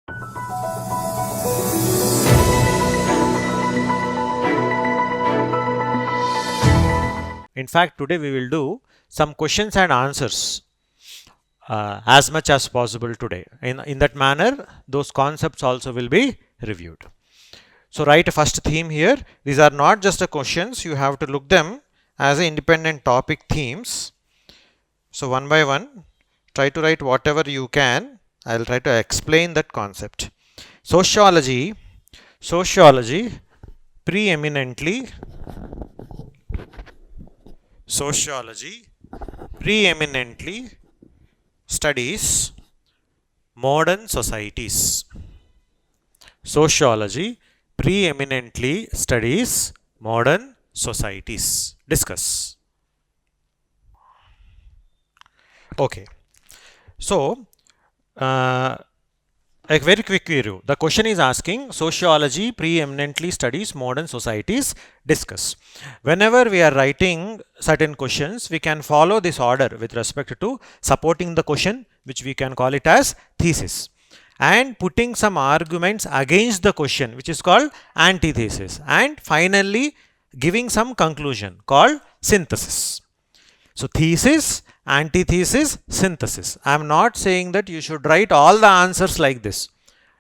In fact, today we will do some questions and answers as much as possible today. In that manner, those concepts also will be reviewed. So write a first theme here. These are not just the questions. You have to look them as independent topic themes. So one by one, try to write whatever you can. I will try to explain that concept. Sociology preeminently studies modern societies. Sociology preeminently studies modern societies. Discuss. Okay. So, a very quick review. The question is asking sociology preeminently studies modern societies. Discuss. Whenever we are writing certain questions, we can follow this order with respect to supporting the question, which we can call it as thesis, and putting some arguments against the question, which is called antithesis, and finally giving some conclusion called synthesis. So thesis, antithesis, synthesis. I am not saying that you should write all the answers like this.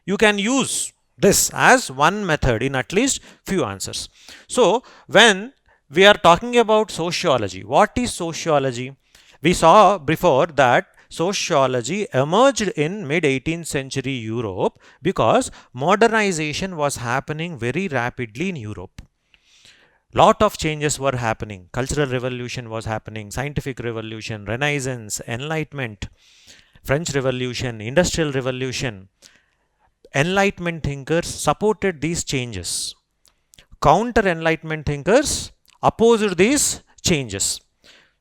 You can use this as one method in at least few answers. So when we are talking about sociology, what is sociology? We saw before that sociology emerged in mid-18th century Europe because modernization was happening very rapidly in Europe. Lot of changes were happening. Cultural revolution was happening, scientific revolution, Renaissance, Enlightenment, French Revolution, Industrial Revolution. Enlightenment thinkers supported these changes. Counter-Enlightenment thinkers opposed these changes.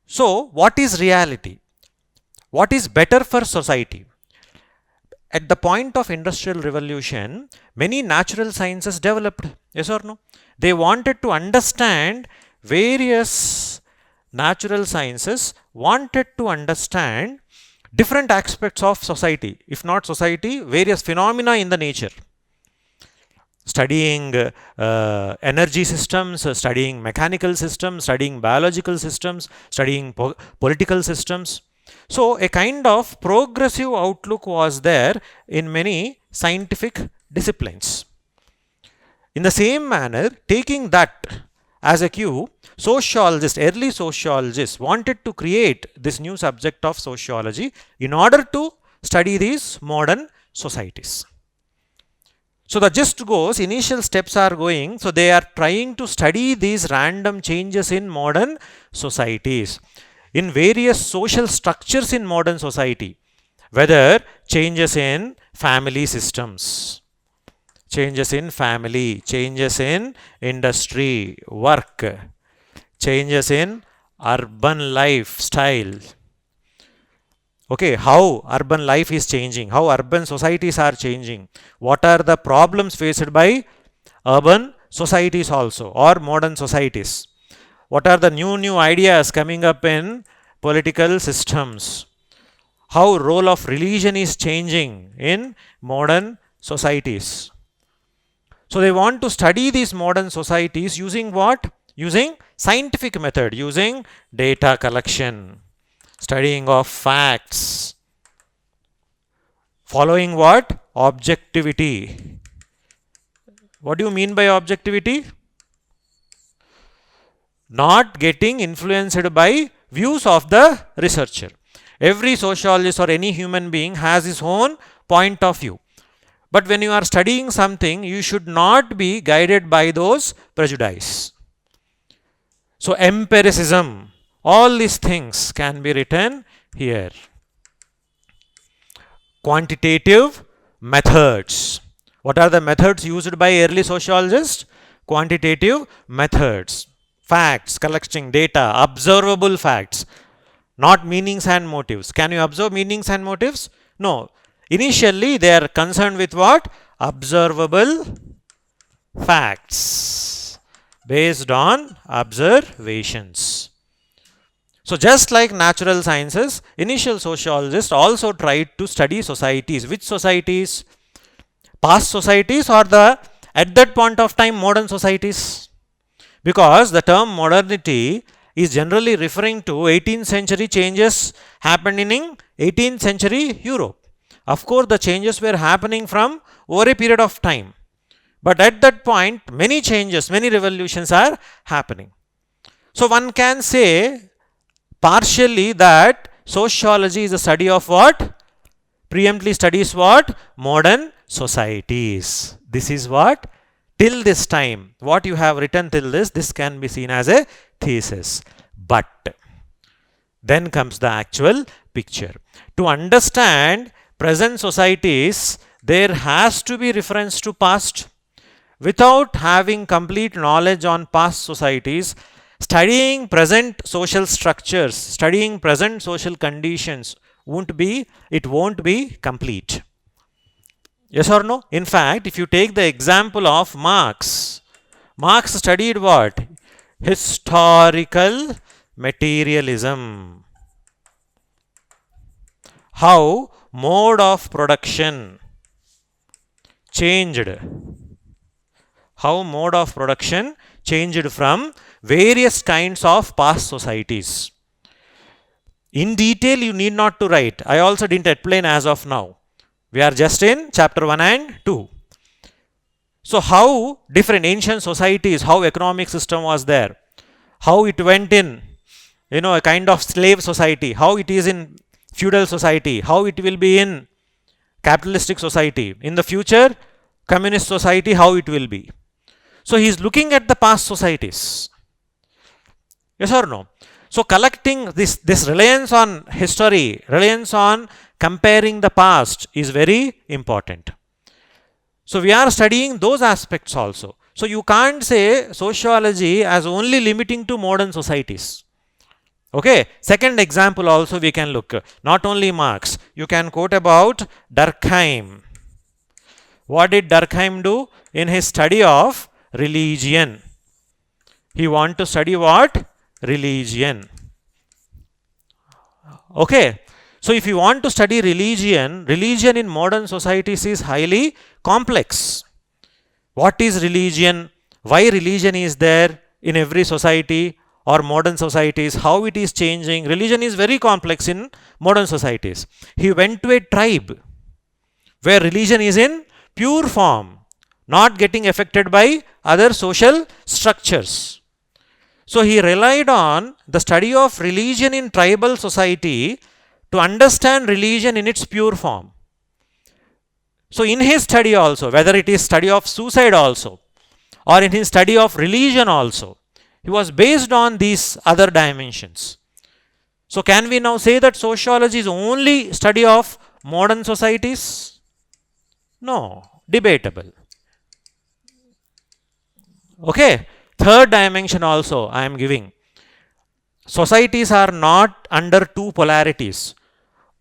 So, what is reality? What is better for society? At the point of Industrial Revolution, many natural sciences developed. Yes or no? They wanted to understand various natural sciences, wanted to understand different aspects of society, if not society, various phenomena in the nature. Studying energy systems, studying mechanical systems, studying biological systems, studying political systems. So a kind of progressive outlook was there in many scientific disciplines. In the same manner, taking that as a cue, early sociologists wanted to create this new subject of sociology in order to study these modern societies. So the gist goes, initial steps are going, so they are trying to study these random changes in modern societies, in various social structures in modern society, whether changes in family systems, changes in family, changes in industry, work, changes in urban lifestyle. Okay, how urban life is changing, how urban societies are changing, what are the problems faced by urban societies also or modern societies, what are the new ideas coming up in political systems, how role of religion is changing in modern societies. So they want to study these modern societies using what? Using scientific method, using data collection, studying of facts, following what? Objectivity. What do you mean by objectivity? Not getting influenced by views of the researcher. Every sociologist or any human being has his own point of view. But when you are studying something, you should not be guided by those prejudices. So empiricism, all these things can be written here. Quantitative methods. What are the methods used by early sociologists? Quantitative methods. Facts, collecting data, observable facts, not meanings and motives. Can you observe meanings and motives? No. Initially, they are concerned with what? Observable facts based on observations. So just like natural sciences, initial sociologists also tried to study societies. Which societies? past societies or the at that point of time modern societies? Because the term modernity is generally referring to 18th century changes happening in 18th century Europe. Of course, the changes were happening from over a period of time. But at that point, many changes, many revolutions are happening. So one can say partially that sociology is a study of what? Preemptively studies what? Modern societies. This is what? Till this time, what you have written till this can be seen as a thesis. But then comes the actual picture. To understand present societies, there has to be reference to past. Without having complete knowledge on past societies, studying present social structures, studying present social conditions won't be complete. Yes or no? In fact, if you take the example of Marx studied what? Historical materialism. How mode of production changed. How mode of production changed from various kinds of past societies. In detail, you need not to write. I also didn't explain as of now. We are just in chapter 1 and 2. So how different ancient societies, how economic system was there, how it went in, a kind of slave society, how it is in feudal society, how it will be in capitalistic society, in the future communist society, how it will be. So he is looking at the past societies. Yes or no? So collecting this reliance on history, reliance on comparing the past is very important. So we are studying those aspects also. So you can't say sociology as only limiting to modern societies. Okay. Second example also we can look. Not only Marx. You can quote about Durkheim. What did Durkheim do in his study of religion? He want to study what? Religion. Okay. So if you want to study religion in modern societies is highly complex. What is religion? Why religion is there in every society or modern societies? How it is changing? Religion is very complex in modern societies. He went to a tribe where religion is in pure form, not getting affected by other social structures. So he relied on the study of religion in tribal society to understand religion in its pure form. So in his study also, whether it is study of suicide also or in his study of religion also, he was based on these other dimensions. So can we now say that sociology is only study of modern societies? No, debatable. Okay. Third dimension also I am giving. Societies are not under two polarities.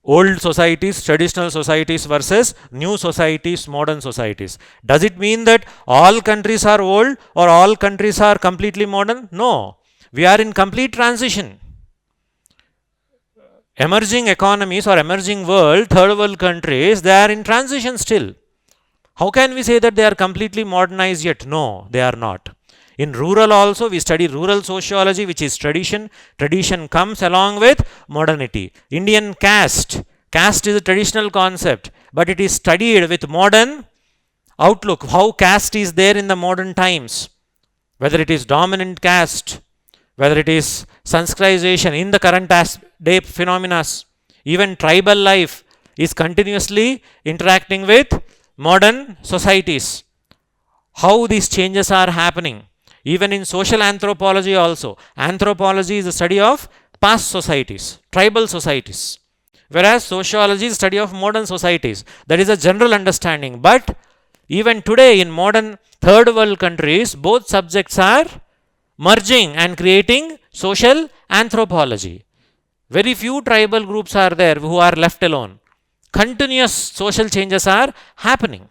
Old societies, traditional societies versus new societies, modern societies. Does it mean that all countries are old or all countries are completely modern? No. We are in complete transition. Emerging economies or emerging world, third world countries, they are in transition still. How can we say that they are completely modernized yet? No, they are not. In rural also, we study rural sociology, which is tradition. Tradition comes along with modernity. Indian caste. Caste is a traditional concept, but it is studied with modern outlook. How caste is there in the modern times. Whether it is dominant caste, whether it is Sanskritization in the current day phenomena. Even tribal life is continuously interacting with modern societies. How these changes are happening. Even in social anthropology also. Anthropology is the study of past societies, tribal societies. Whereas sociology is the study of modern societies. That is a general understanding. But even today in modern third world countries, both subjects are merging and creating social anthropology. Very few tribal groups are there who are left alone. Continuous social changes are happening.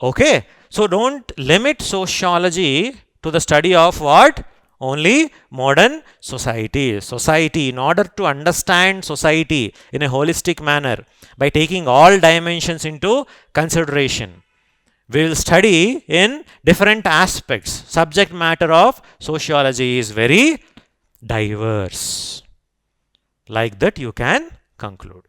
Okay. So don't limit sociology to the study of what? only modern society. Society, in order to understand society in a holistic manner, by taking all dimensions into consideration, we will study in different aspects. Subject matter of sociology is very diverse. Like that you can conclude.